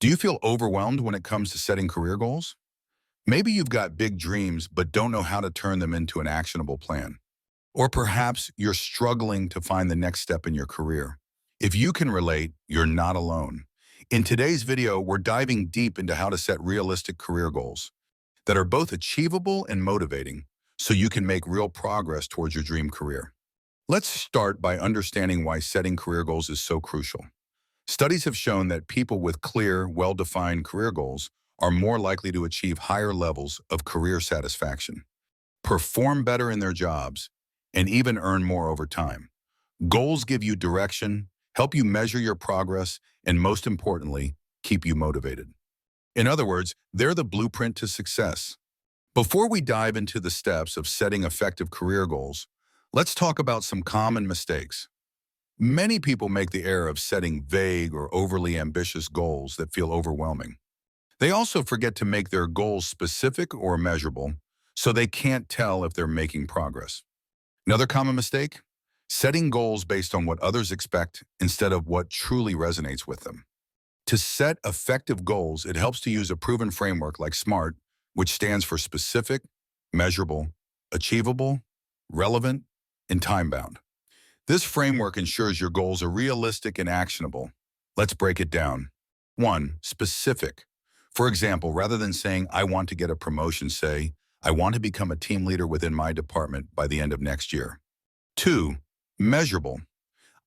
Do you feel overwhelmed when it comes to setting career goals? Maybe you've got big dreams but don't know how to turn them into an actionable plan. Or perhaps you're struggling to find the next step in your career. If you can relate, you're not alone. In today's video, we're diving deep into how to set realistic career goals that are both achievable and motivating so you can make real progress towards your dream career. Let's start by understanding why setting career goals is so crucial. Studies have shown that people with clear, well-defined career goals are more likely to achieve higher levels of career satisfaction, perform better in their jobs, and even earn more over time. Goals give you direction, help you measure your progress, and most importantly, keep you motivated. In other words, they're the blueprint to success. Before we dive into the steps of setting effective career goals, let's talk about some common mistakes. Many people make the error of setting vague or overly ambitious goals that feel overwhelming. They also forget to make their goals specific or measurable, so they can't tell if they're making progress. Another common mistake? Setting goals based on what others expect instead of what truly resonates with them. To set effective goals, it helps to use a proven framework like SMART, which stands for specific, measurable, achievable, relevant, and time-bound. This framework ensures your goals are realistic and actionable. Let's break it down. 1. Specific. For example, rather than saying, I want to get a promotion, say, I want to become a team leader within my department by the end of next year. 2. Measurable.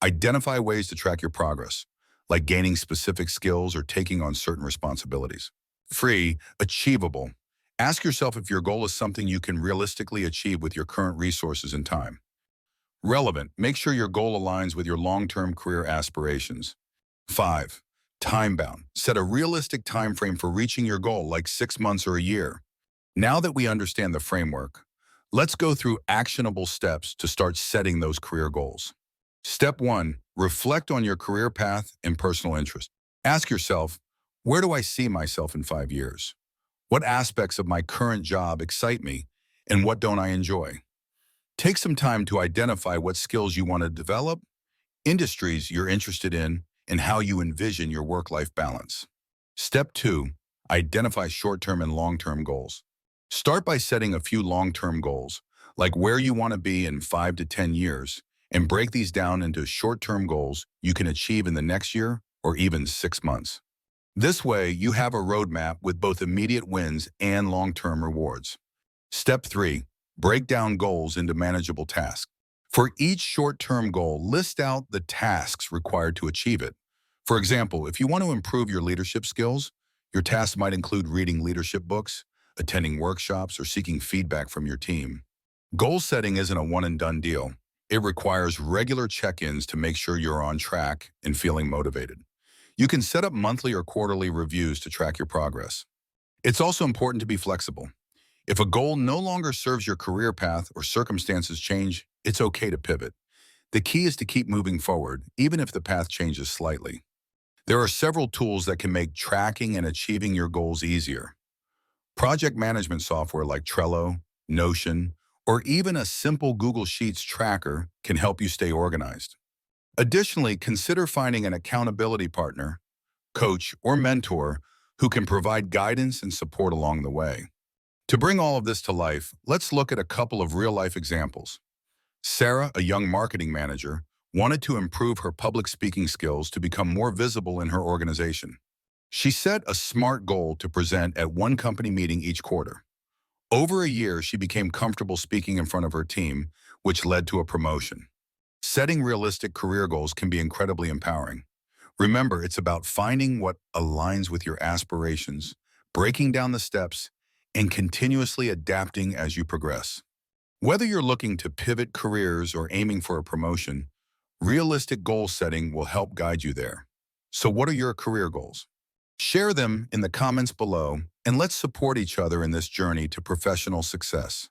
Identify ways to track your progress, like gaining specific skills or taking on certain responsibilities. 3. Achievable. Ask yourself if your goal is something you can realistically achieve with your current resources and time. Relevant. Make sure your goal aligns with your long-term career aspirations. 5. Time-bound. Set a realistic time frame for reaching your goal, like 6 months or a year. Now that we understand the framework, let's go through actionable steps to start setting those career goals. Step 1. Reflect on your career path and personal interest. Ask yourself, where do I see myself in 5 years? What aspects of my current job excite me, and what don't I enjoy? Take some time to identify what skills you want to develop, industries you're interested in, and how you envision your work-life balance. Step 2. Identify short-term and long-term goals. Start by setting a few long-term goals, like where you want to be in 5 to 10 years, and break these down into short-term goals you can achieve in the next year or even 6 months. This way, you have a roadmap with both immediate wins and long-term rewards. Step 3. Break down goals into manageable tasks. For each short-term goal, list out the tasks required to achieve it. For example, if you want to improve your leadership skills, your tasks might include reading leadership books, attending workshops, or seeking feedback from your team. Goal setting isn't a one-and-done deal. It requires regular check-ins to make sure you're on track and feeling motivated. You can set up monthly or quarterly reviews to track your progress. It's also important to be flexible. If a goal no longer serves your career path or circumstances change, it's okay to pivot. The key is to keep moving forward, even if the path changes slightly. There are several tools that can make tracking and achieving your goals easier. Project management software like Trello, Notion, or even a simple Google Sheets tracker can help you stay organized. Additionally, consider finding an accountability partner, coach, or mentor who can provide guidance and support along the way. To bring all of this to life, let's look at a couple of real-life examples. Sarah, a young marketing manager, wanted to improve her public speaking skills to become more visible in her organization. She set a SMART goal to present at one company meeting each quarter. Over a year, she became comfortable speaking in front of her team, which led to a promotion. Setting realistic career goals can be incredibly empowering. Remember, it's about finding what aligns with your aspirations, breaking down the steps, and continuously adapting as you progress. Whether you're looking to pivot careers or aiming for a promotion, realistic goal setting will help guide you there. So what are your career goals? Share them in the comments below, and let's support each other in this journey to professional success.